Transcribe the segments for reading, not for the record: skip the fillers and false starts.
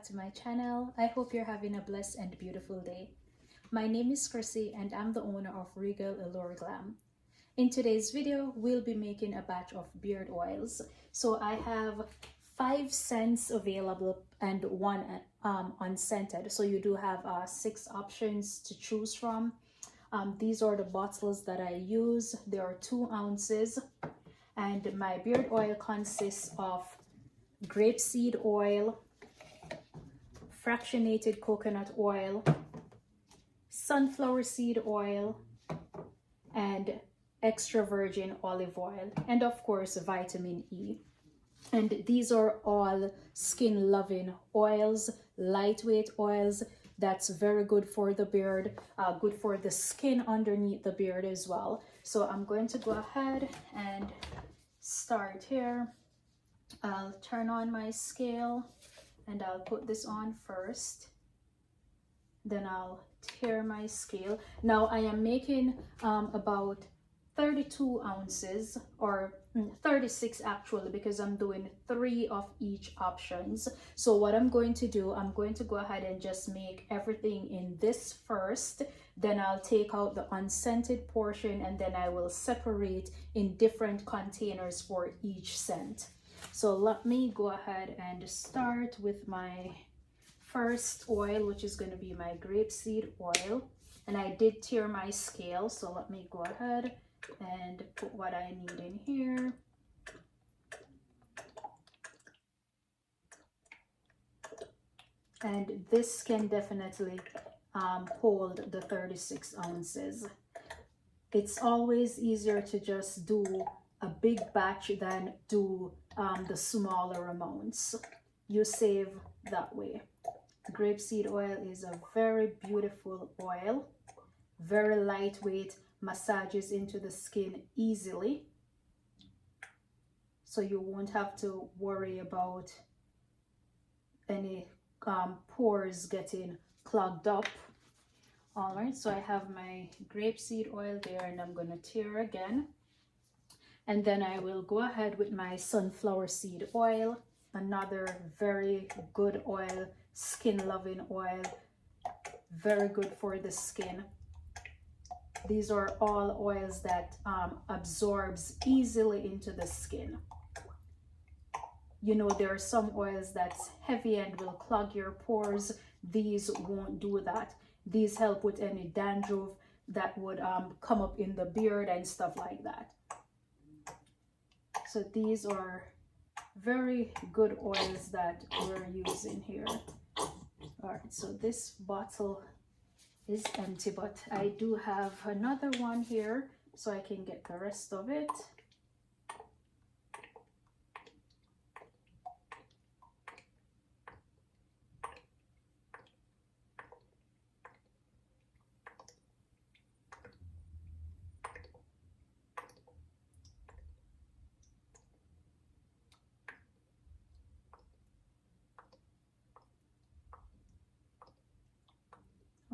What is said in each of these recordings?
back to my channel. I hope you're having a blessed and beautiful day. My name is Chrissy and I'm the owner of Regal Allure Glam. In today's video, we'll be making a batch of beard oils. So I have 5 scents available and 1 unscented. So you do have 6 options to choose from. These are the bottles that I use. There are 2 ounces. And my beard oil consists of grapeseed oil, fractionated coconut oil, sunflower seed oil, and extra virgin olive oil, and of course vitamin E. And these are all skin loving oils, lightweight oils that's very good for the beard, good for the skin underneath the beard as well. So I'm going to go ahead and start here. I'll turn on my scale and I'll put this on first. Then I'll tare my scale. Now I am making about 32 ounces or 36 actually, because I'm doing 3 of each options. So what I'm going to do, I'm going to go ahead and just make everything in this first. Then I'll take out the unscented portion and then I will separate in different containers for each scent. So let me go ahead and start with my first oil, which is going to be my grapeseed oil. And I did tear my scale, so let me go ahead and put what I need in here. And this can definitely hold the 36 ounces. It's always easier to just do a big batch than do the smaller amounts. You save that way. Grapeseed oil is a very beautiful oil, very lightweight, massages into the skin easily, so you won't have to worry about any pores getting clogged up. All right, so I have my grapeseed oil there and I'm going to tear again. And then I will go ahead with my sunflower seed oil, another very good oil, skin loving oil, very good for the skin. These are all oils that absorbs easily into the skin. You know, there are some oils that's heavy and will clog your pores. These won't do that. These help with any dandruff that would come up in the beard and stuff like that. So these are very good oils that we're using here. All right, so this bottle is empty, but I do have another one here so I can get the rest of it.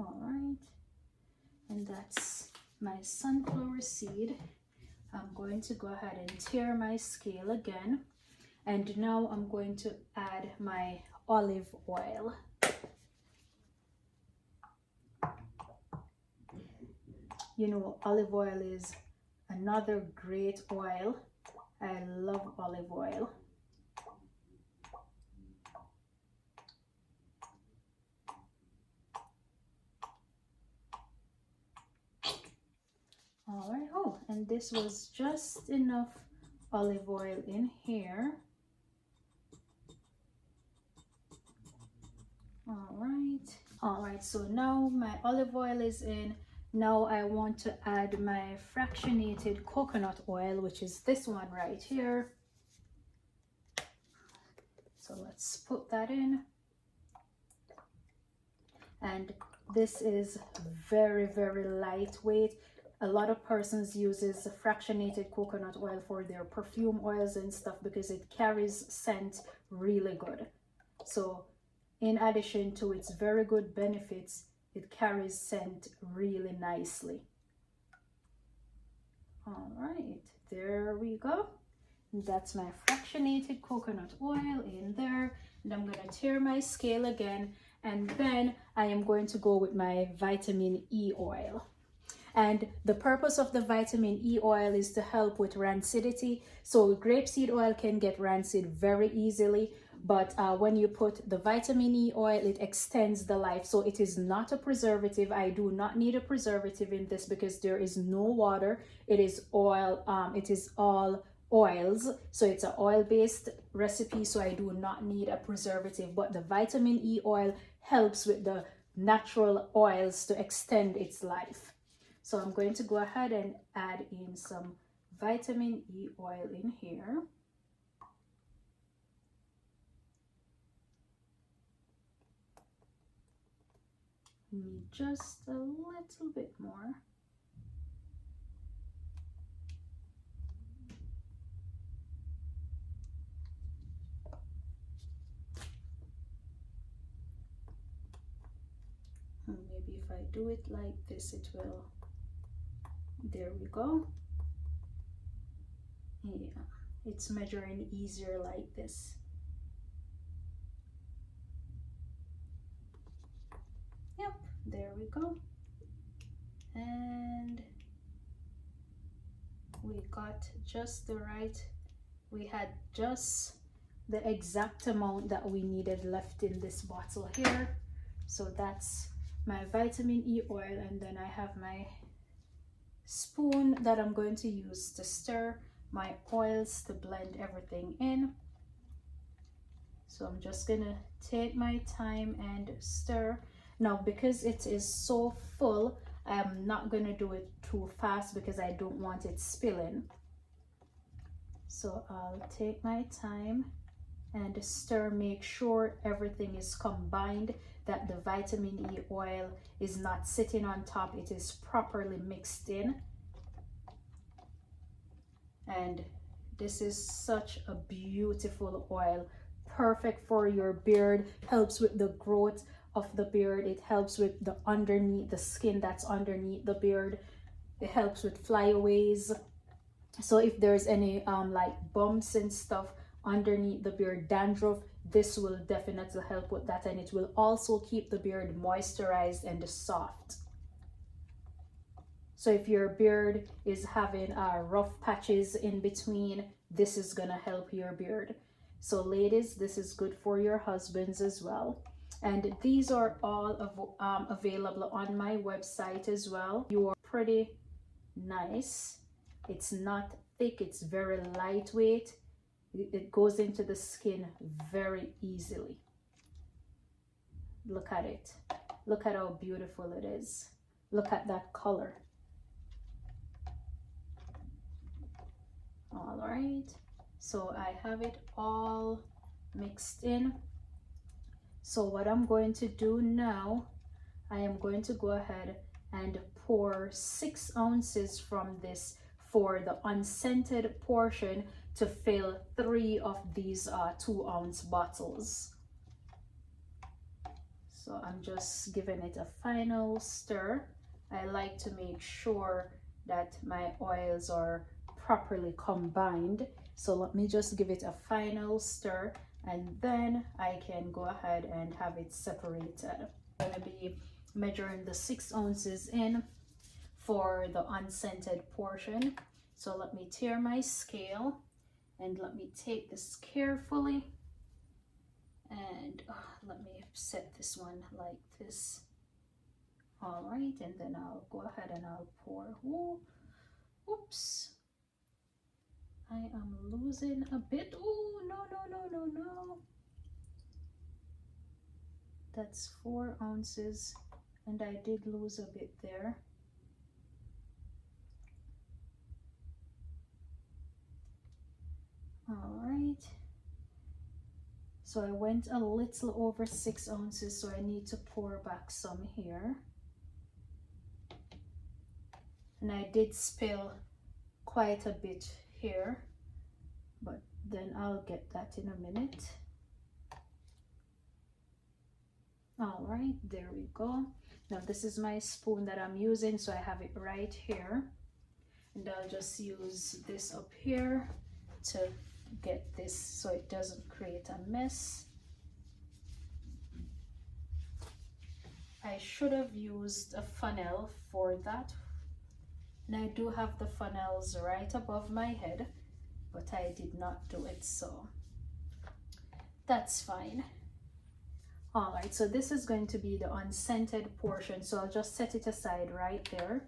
All right, and that's my sunflower seed. I'm going to go ahead and tear my scale again, and now I'm going to add my olive oil. You know, olive oil is another great oil. I love olive oil. All right, oh, and this was just enough olive oil in here. All right, so now my olive oil is in. Now I want to add my fractionated coconut oil, which is this one right here. So let's put that in. And this is very, very lightweight. A lot of persons uses fractionated coconut oil for their perfume oils and stuff because it carries scent really good. So in addition to its very good benefits, it carries scent really nicely. All right, there we go. That's my fractionated coconut oil in there. And I'm going to tear my scale again, and then I am going to go with my vitamin E oil. And the purpose of the vitamin E oil is to help with rancidity. So grapeseed oil can get rancid very easily, but when you put the vitamin E oil, it extends the life. So it is not a preservative. I do not need a preservative in this because there is no water. It is oil. It is all oils. So it's an oil-based recipe. So I do not need a preservative, but the vitamin E oil helps with the natural oils to extend its life. So I'm going to go ahead and add in some vitamin E oil in here. Need just a little bit more. Maybe if I do it like this, it will. There we go. Yeah, it's measuring easier like this. Yep, there we go. And we got just the right, we had just the exact amount that we needed left in this bottle here. So that's my vitamin E oil, and then I have my spoon that I'm going to use to stir my oils to blend everything in. So I'm just gonna take my time and stir. Now because it is so full, I'm not gonna do it too fast because I don't want it spilling. So I'll take my time and stir, make sure everything is combined, that the vitamin E oil is not sitting on top, it is properly mixed in. And this is such a beautiful oil, perfect for your beard, helps with the growth of the beard, it helps with the underneath, the skin that's underneath the beard, it helps with flyaways. So if there's any like bumps and stuff underneath the beard, dandruff, this will definitely help with that, and it will also keep the beard moisturized and soft. So if your beard is having rough patches in between, this is gonna help your beard. So ladies, this is good for your husbands as well. And these are all available on my website as well. You are pretty nice. It's not thick, it's very lightweight. It goes into the skin very easily. Look at it. Look at how beautiful it is. Look at that color. All right, so I have it all mixed in. So what I'm going to do now, I am going to go ahead and pour 6 ounces from this for the unscented portion to fill 3 of these 2-ounce bottles. So I'm just giving it a final stir. I like to make sure that my oils are properly combined. So let me just give it a final stir, and then I can go ahead and have it separated. I'm going to be measuring the 6 ounces in for the unscented portion. So let me tear my scale and let me take this carefully, and let me set this one like this. All right, and then I'll go ahead and I'll pour. Ooh, oops, I am losing a bit. Oh, no, no, no, no, no. That's 4 ounces, and I did lose a bit there. All right. So I went a little over 6 ounces, so I need to pour back some here. And I did spill quite a bit here, but then I'll get that in a minute. All right, there we go. Now this is my spoon that I'm using, so I have it right here, and I'll just use this up here to get this so it doesn't create a mess. I should have used a funnel for that, and I do have the funnels right above my head, but I did not do it, so that's fine. All right, so this is going to be the unscented portion, so I'll just set it aside right there.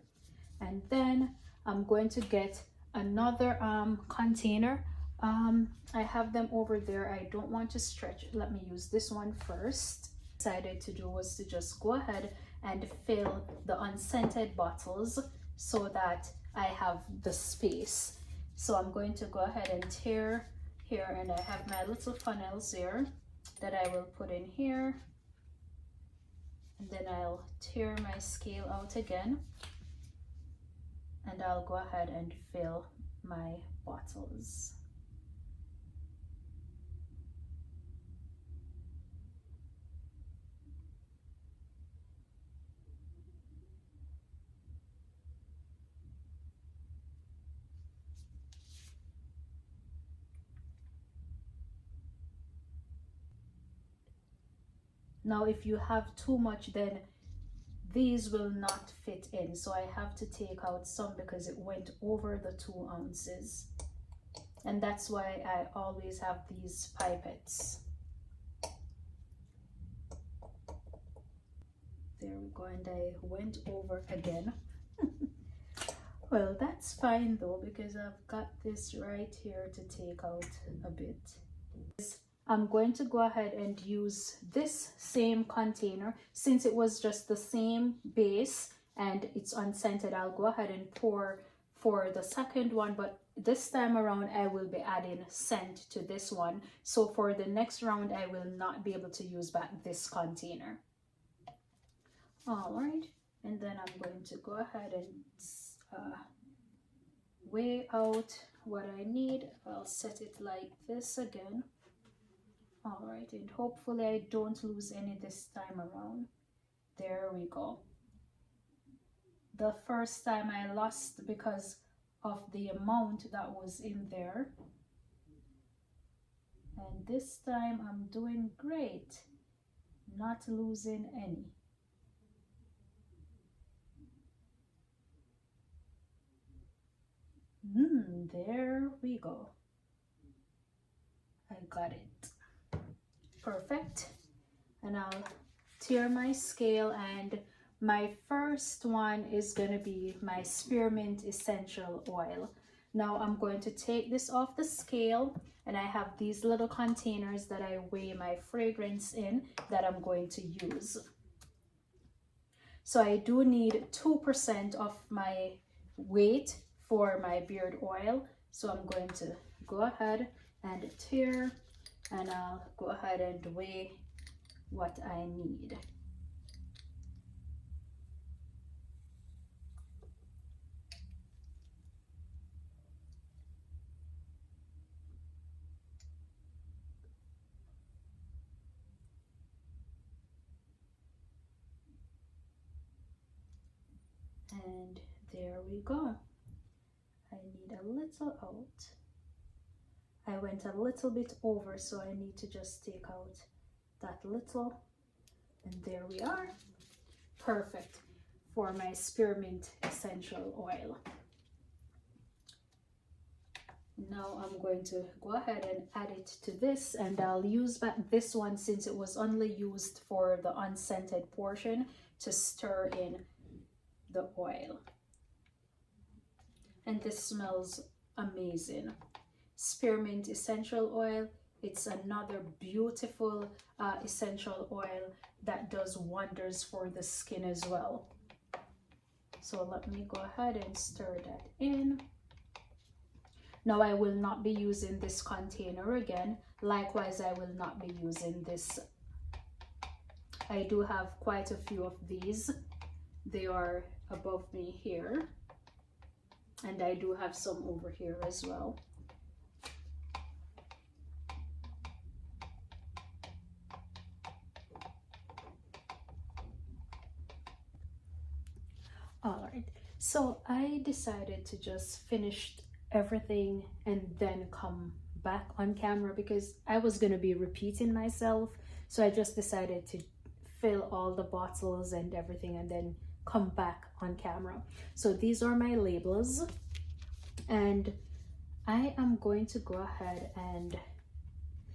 And then I'm going to get another container. I have them over there. I don't want to stretch. Let me use this one first. Decided to do was to just go ahead and fill the unscented bottles so that I have the space. So I'm going to go ahead and tear here, and I have my little funnels here that I will put in here, and then I'll tear my scale out again, and I'll go ahead and fill my bottles. Now, if you have too much, then these will not fit in. So I have to take out some because it went over the 2 ounces. And that's why I always have these pipettes. There we go, and I went over again. Well, that's fine though, because I've got this right here to take out a bit. I'm going to go ahead and use this same container. Since it was just the same base and it's unscented, I'll go ahead and pour for the second one, but this time around I will be adding scent to this one. So for the next round, I will not be able to use back this container. All right, and then I'm going to go ahead and weigh out what I need. I'll set it like this again. All right, and hopefully I don't lose any this time around. There we go. The first time I lost because of the amount that was in there, and this time I'm doing great, not losing any. There we go. I got it. Perfect. And I'll tear my scale, and my first one is going to be my spearmint essential oil. Now I'm going to take this off the scale, and I have these little containers that I weigh my fragrance in that I'm going to use. So I do need 2% of my weight for my beard oil. So I'm going to go ahead and tear, and I'll go ahead and weigh what I need. And there we go. I need a little out. I went a little bit over, so I need to just take out that little, and there we are. Perfect for my spearmint essential oil. Now I'm going to go ahead and add it to this, and I'll use back this one since it was only used for the unscented portion to stir in the oil. And this smells amazing. Spearmint essential oil, it's another beautiful essential oil that does wonders for the skin as well. So let me go ahead and stir that in. Now I will not be using this container again. Likewise, I will not be using this. I do have quite a few of these. They are above me here, and I do have some over here as well. All right, so I decided to just finish everything and then come back on camera because I was going to be repeating myself. So I just decided to fill all the bottles and everything and then come back on camera. So these are my labels, and I am going to go ahead and,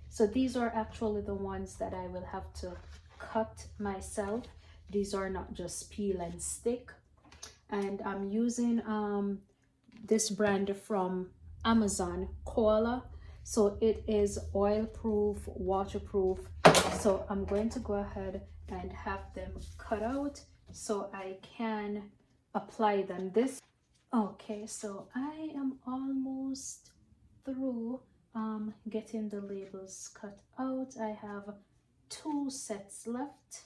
so these are actually the ones that I will have to cut myself. These are not just peel and stick. And I'm using this brand from Amazon, Koala. So it is oil proof, waterproof. So I'm going to go ahead and have them cut out so I can apply them. Okay, so I am almost through getting the labels cut out. I have 2 sets left.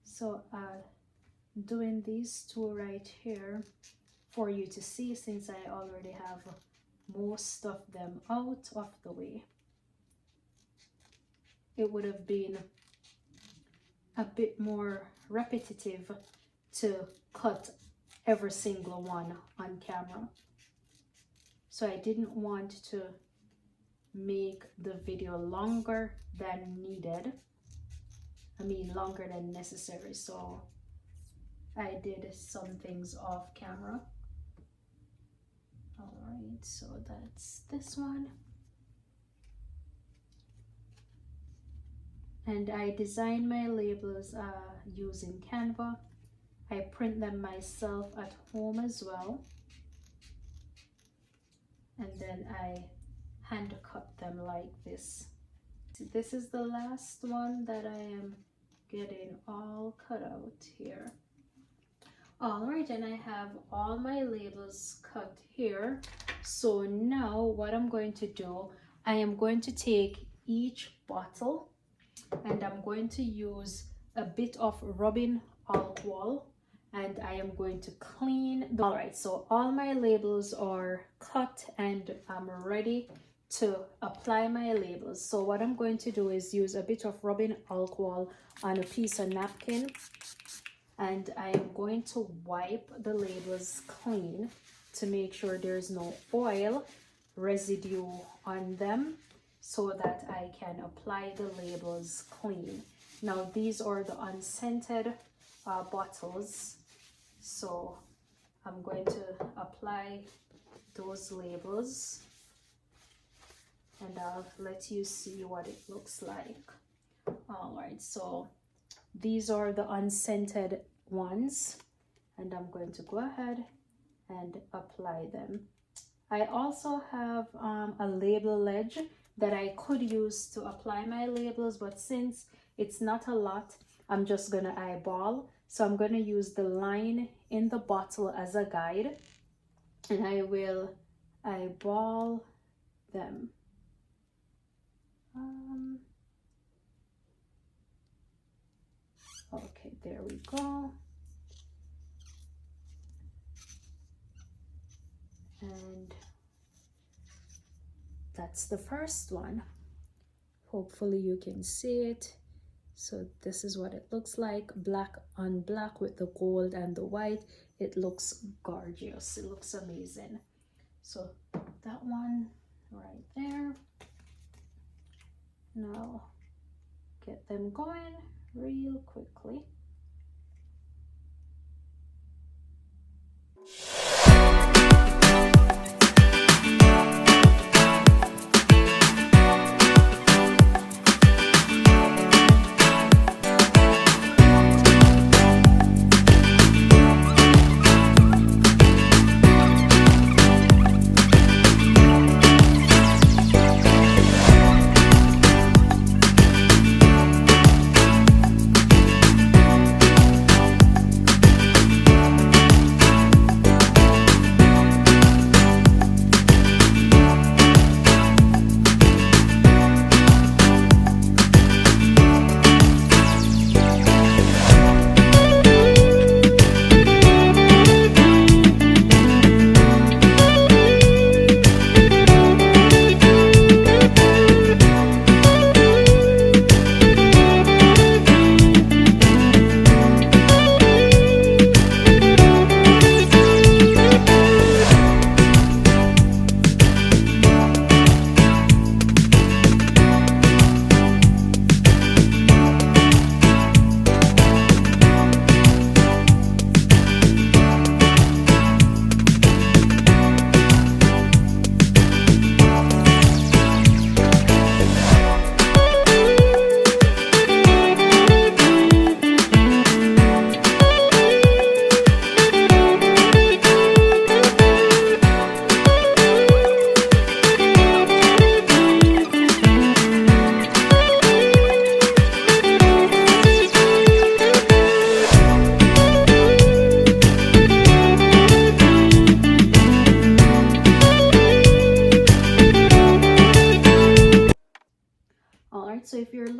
So doing these 2 right here for you to see, since I already have most of them out of the way. It would have been a bit more repetitive to cut every single one on camera. So I didn't want to make the video longer than needed. I mean longer than necessary. So I did some things off camera. All right, so that's this one. And I design my labels using Canva. I print them myself at home as well. And then I hand cut them like this. This is the last one that I am getting all cut out here. All right, and I have all my labels cut here. So now what I'm going to do, I am going to take each bottle and I'm going to use a bit of rubbing alcohol, and I am going to clean the... All right, so all my labels are cut and I'm ready to apply my labels. So what I'm going to do is use a bit of rubbing alcohol on a piece of napkin, and I am going to wipe the labels clean to make sure there's no oil residue on them, so that I can apply the labels clean. Now these are the unscented bottles, so I'm going to apply those labels and I'll let you see what it looks like. All right, so these are the unscented ones, and I'm going to go ahead and apply them. I also have a label ledge that I could use to apply my labels, but since it's not a lot, I'm just gonna eyeball. So I'm gonna use the line in the bottle as a guide, and I will eyeball them. Okay, there we go. And that's the first one. Hopefully you can see it. So this is what it looks like, black on black with the gold and the white. It looks gorgeous. It looks amazing. So that one right there. Now get them going real quickly.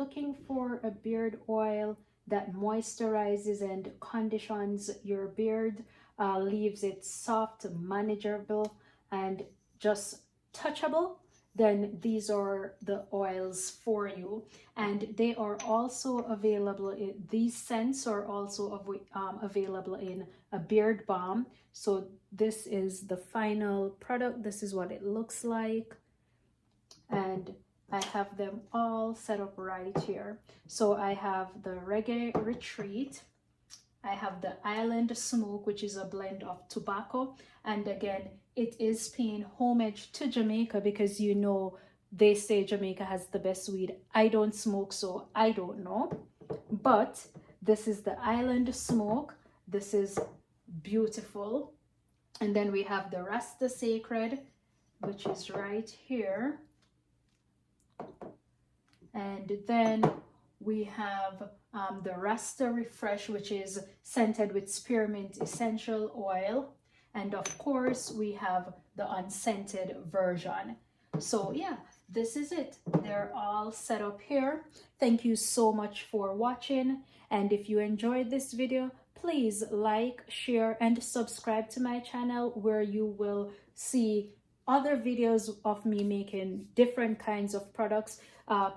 looking for a beard oil that moisturizes and conditions your beard, leaves it soft, manageable, and just touchable, then these are the oils for you. And they are also available in these scents are also available in a beard balm. So this is the final product. This is what it looks like, and I have them all set up right here. So I have the Reggae Retreat, I have the Island Smoke, which is a blend of tobacco, and again, it is paying homage to Jamaica because you know they say Jamaica has the best weed. I don't smoke, so I don't know, but this is the Island Smoke. This is beautiful. And then we have the Rasta Sacred, which is right here. And then we have the Rasta Refresh, which is scented with spearmint essential oil. And of course, we have the unscented version. So yeah, this is it. They're all set up here. Thank you so much for watching. And if you enjoyed this video, please like, share, and subscribe to my channel, where you will see other videos of me making different kinds of products.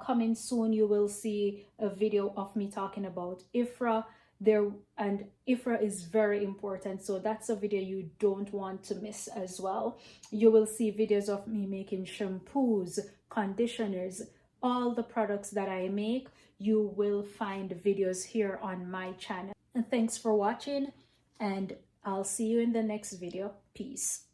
Coming soon, you will see a video of me talking about IFRA there, and IFRA is very important, so that's a video you don't want to miss as well. You will see videos of me making shampoos, conditioners, all the products that I make. You will find videos here on my channel. And thanks for watching, and I'll see you in the next video. Peace.